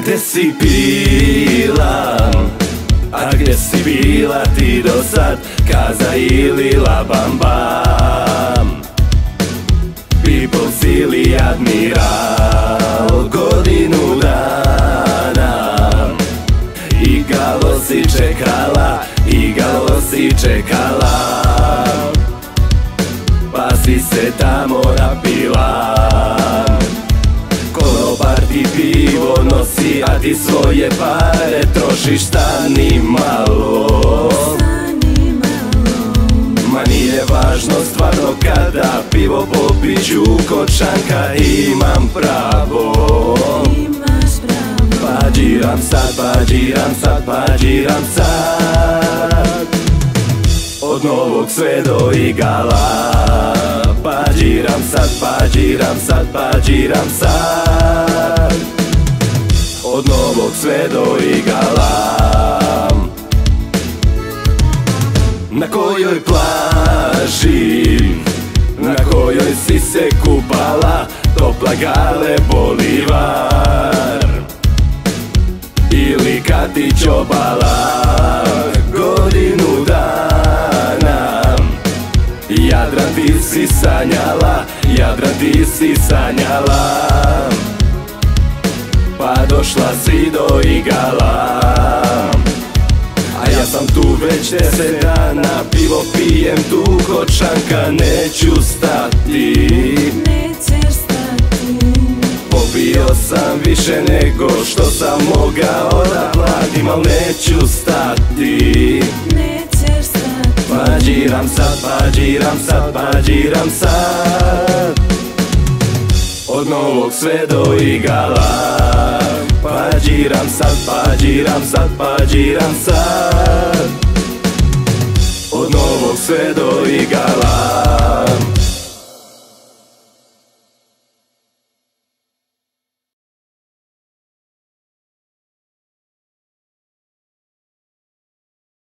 Gde si bila, a gde si bila ti do sad? Kaza ili La Bam, Peoples ili Admiral. Godinu dana igalo si čekala, igalo si čekala, pa si se tamo napila. Konobar ti pivo nosi, a ti svoje pare trošiš, stani malo. Ma nije važno stvarno kada pivo popiću kod šanka imam pravo. Pađiram sad, pađiram sad, pađiram sad, od Novog sve do Igala. Pađiram sad, pađiram sad, pađiram sad, od Novog sve do Igala. Na kojoj plaži, na kojoj si se kupala, topla Gale Bolivar ili Katić obala. Godinu dana Jadran ti si sanjala, Jadran ti si sanjala, pa došla si do Igala. A ja sam tu već 10 dana, pivo pijem tu kod šanka, neću stati. Popio sam više nego što sam mogao da platim, al neću stati. Pađiram sad, pađiram sad, pađiram sad, od Novog sve do Igala. Pađiram sad, pađiram sad, pađiram sad, od Novog sve do Igala.